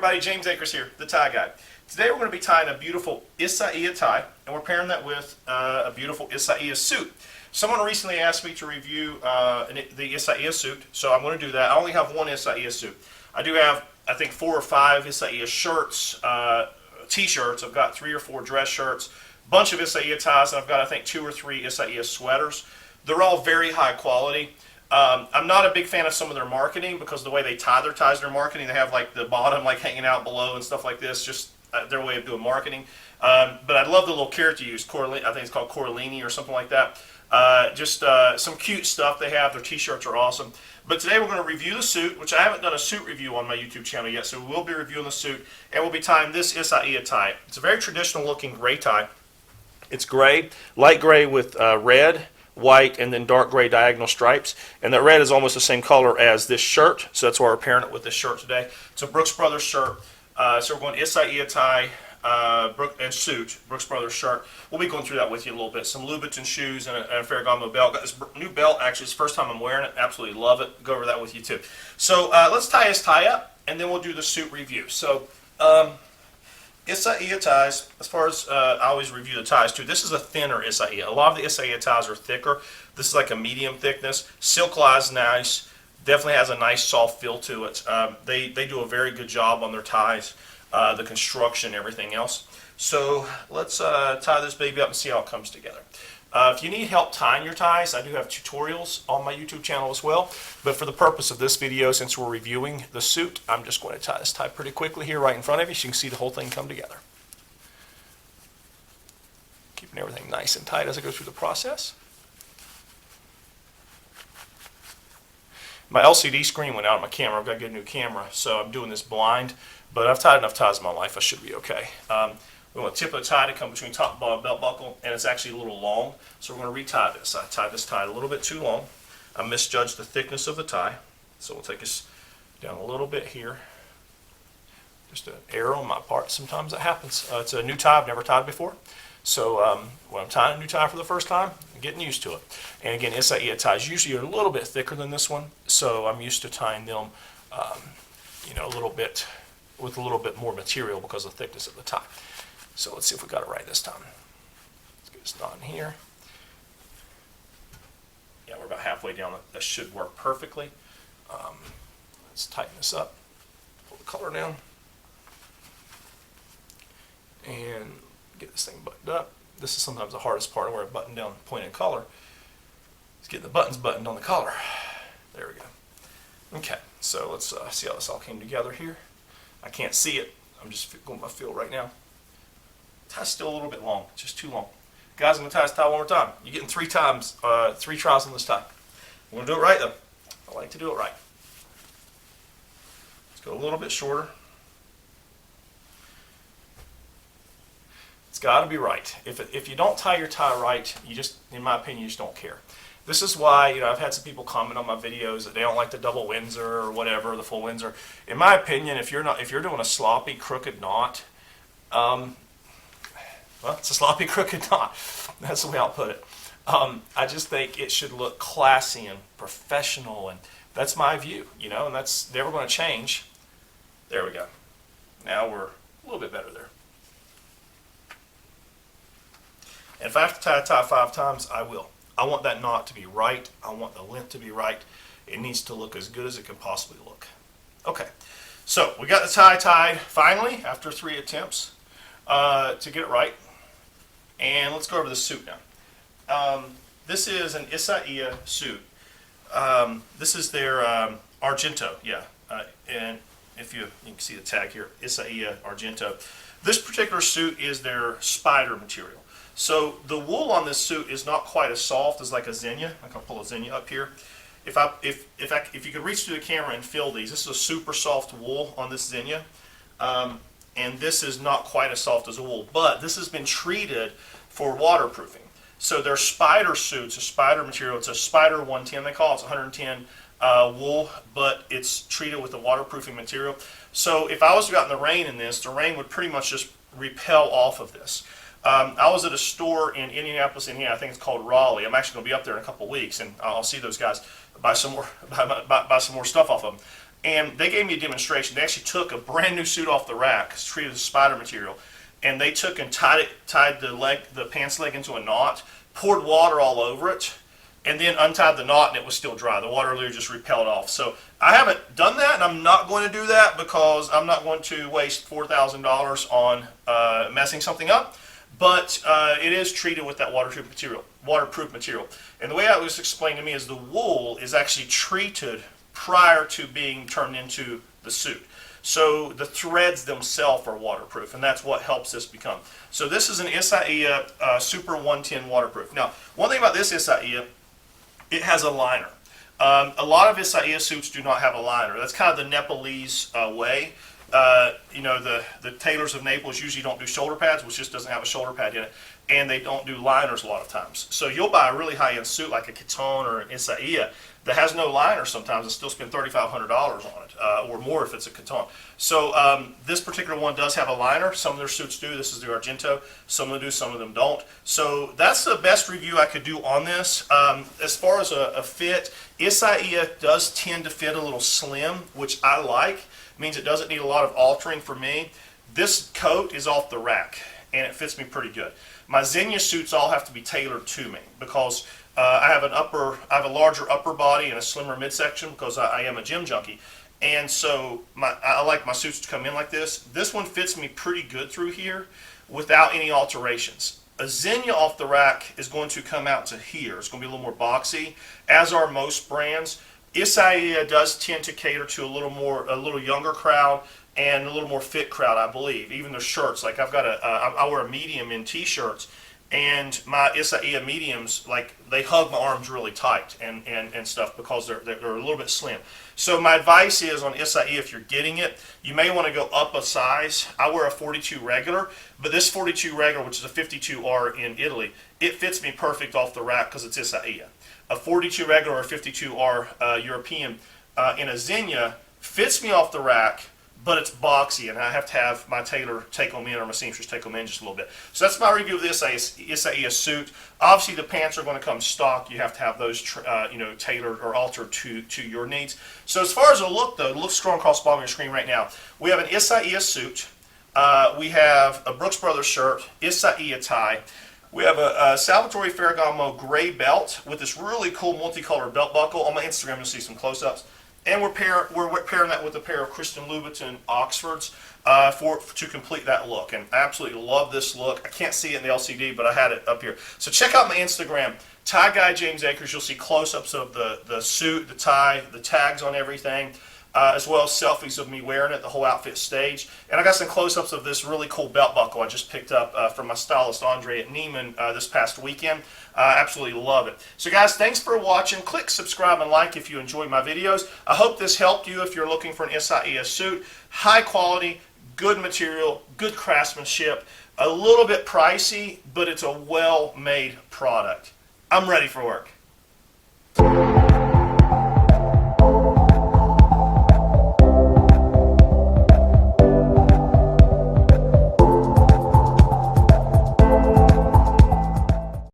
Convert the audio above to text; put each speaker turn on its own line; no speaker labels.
everybody, James Akers here, the tie guy. Today we're going to be tying a beautiful Isaia tie, and we're pairing that with a beautiful Isaia suit. Someone recently asked me to review the Isaia suit, so I'm going to do that. I only have one Isaia suit. I do have, I think, 4 or 5 Isaia shirts, t-shirts. I've got 3 or 4 dress shirts, bunch of Isaia ties, and I've got, I think, 2 or 3 Isaia sweaters. They're all very high quality. I'm not a big fan of some of their marketing because the way they tie their ties, their marketing, they have like the bottom like hanging out below and stuff like this, just their way of doing marketing. But I love the little character you use, I think it's called Coralini or something like that. Just some cute stuff they have. Their t-shirts are awesome. But today we're going to review the suit, which I haven't done a suit review on my YouTube channel yet, so we will be reviewing the suit, and we'll be tying this Isaia tie. It's a very traditional looking gray tie. It's gray, light gray with red, white, and then dark gray diagonal stripes. And that red is almost the same color as this shirt, so that's why we're pairing it with this shirt today. It's a Brooks Brothers shirt. So we're going Isaia tie and suit, Brooks Brothers shirt. We'll be going through that with you a little bit. Some Louboutin shoes and a Ferragamo belt. Got this new belt, actually. It's the first time I'm wearing it. Absolutely love it. Go over that with you too. So let's tie his tie up, and then we'll do the suit review. So Isaia ties, as far as I always review the ties too, this is a thinner Isaia. A lot of the Isaia ties are thicker. This is like a medium thickness. Silk lies nice. Definitely has a nice soft feel to it. They do a very good job on their ties, the construction, everything else. So let's tie this baby up and see how it comes together. If you need help tying your ties, I do have tutorials on my YouTube channel as well. But for the purpose of this video, since we're reviewing the suit, I'm just going to tie this tie pretty quickly here right in front of you so you can see the whole thing come together. Keeping everything nice and tight as I go through the process. My LCD screen went out on my camera. I've got to get a new camera, so I'm doing this blind. But I've tied enough ties in my life, I should be okay. We want the tip of the tie to come between top and bottom belt buckle, and it's actually a little long, so we're going to retie this. I tied this tie a little bit too long. I misjudged the thickness of the tie, so we'll take this down a little bit here. Just an error on my part. Sometimes that happens. It's a new tie I've never tied before, so when I'm tying a new tie for the first time, I'm getting used to it. And again, Isaia ties usually are a little bit thicker than this one, so I'm used to tying them, a little bit with a little bit more material because of the thickness of the tie. So let's see if we got it right this time. Let's get this knot in here. Yeah, we're about halfway down. That should work perfectly. Let's tighten this up. Pull the collar down. And get this thing buttoned up. This is sometimes the hardest part of wearing a button down pointed collar. Is getting the buttons buttoned on the collar. There we go. Okay, so let's see how this all came together here. I can't see it. I'm just going by feel right now. Tie's still a little bit long, just too long. Guys, I'm going to tie this tie one more time. You're getting 3 tries on this tie. I'm going to do it right though. I like to do it right. Let's go a little bit shorter. It's got to be right. If you don't tie your tie right, you just, in my opinion, you just don't care. This is why, I've had some people comment on my videos that they don't like the double Windsor or whatever, the full Windsor. In my opinion, if you're doing a sloppy, crooked knot, well, it's a sloppy, crooked knot. That's the way I'll put it. I just think it should look classy and professional, and that's my view, and that's never going to change. There we go. Now we're a little bit better there. And if I have to tie a tie 5 times, I will. I want that knot to be right. I want the length to be right. It needs to look as good as it can possibly look. Okay, so we got the tie tied finally after 3 attempts to get it right. And let's go over the suit now. This is an Isaia suit. This is their Argento, yeah. And if you can see the tag here, Isaia Argento. This particular suit is their spider material. So the wool on this suit is not quite as soft as like a zinnia. I'm gonna pull a zinnia up here. If you could reach through the camera and feel these, this is a super soft wool on this zinnia. And this is not quite as soft as a wool, but this has been treated for waterproofing. So their spider suits, a spider material, it's a spider 110 they call it. It's 110 wool, but it's treated with a waterproofing material. So if I was to go out in the rain in this, the rain would pretty much just repel off of this. I was at a store in Indianapolis, Indiana. I think it's called Raleigh. I'm actually going to be up there in a couple weeks, and I'll see those guys buy some more stuff off of them. And they gave me a demonstration. They actually took a brand new suit off the rack, it's treated as spider material, and they took and tied the pants leg into a knot, poured water all over it, and then untied the knot, and it was still dry. The water literally just repelled off. So I haven't done that, and I'm not going to do that because I'm not going to waste $4,000 on messing something up. But it is treated with that waterproof material. And the way it was explained to me is the wool is actually treated prior to being turned into the suit. So the threads themselves are waterproof, and that's what helps this become. So this is an Isaia Super 110 waterproof. Now, one thing about this Isaia, it has a liner. A lot of Isaia suits do not have a liner. That's kind of the Nepalese way. You know, the tailors of Naples usually don't do shoulder pads, which just doesn't have a shoulder pad in it, and they don't do liners a lot of times. So you'll buy a really high-end suit like a Kiton or an Isaia that has no liner sometimes and still spend $3,500 on it, or more if it's a Kiton. So this particular one does have a liner. Some of their suits do. This is the Argento. Some of them do, some of them don't. So that's the best review I could do on this. As far as a fit, Isaia does tend to fit a little slim, which I like. Means it doesn't need a lot of altering for me. This coat is off the rack, and it fits me pretty good. My Zegna suits all have to be tailored to me because I have a larger upper body and a slimmer midsection because I am a gym junkie, and so I like my suits to come in like this. This one fits me pretty good through here without any alterations. A Zegna off the rack is going to come out to here. It's going to be a little more boxy, as are most brands. Isaia does tend to cater to a little younger crowd and a little more fit crowd, I believe. Even their shirts, like I wear a medium in t-shirts, and my Isaia mediums, like they hug my arms really tight and stuff because they're a little bit slim. So my advice is on Isaia, if you're getting it, you may want to go up a size. I wear a 42 regular, but this 42 regular, which is a 52R in Italy, it fits me perfect off the rack because it's Isaia. A 42 regular or 52R European in a Zegna fits me off the rack, but it's boxy, and I have to have my tailor take them in or my seamstress take them in just a little bit. So that's my review of the Isaia suit. Obviously, the pants are going to come stock. You have to have those tailored or altered to your needs. So as far as the look, though, it looks strong across the bottom of your screen right now. We have an Isaia suit. We have a Brooks Brothers shirt, Isaia tie. We have a Salvatore Ferragamo gray belt with this really cool multicolored belt buckle. On my Instagram, you'll see some close-ups. And we're pairing that with a pair of Christian Louboutin Oxfords to complete that look. And I absolutely love this look. I can't see it in the LCD, but I had it up here. So check out my Instagram, Tie Guy James Akers. You'll see close-ups of the suit, the tie, the tags on everything, as well as selfies of me wearing it, the whole outfit staged. And I got some close-ups of this really cool belt buckle I just picked up from my stylist Andre at Neiman this past weekend. Absolutely love it. So guys, thanks for watching. Click subscribe and like if you enjoy my videos. I hope this helped you if you're looking for an Isaia suit. High quality, good material, good craftsmanship. A little bit pricey, but it's a well-made product. I'm ready for work.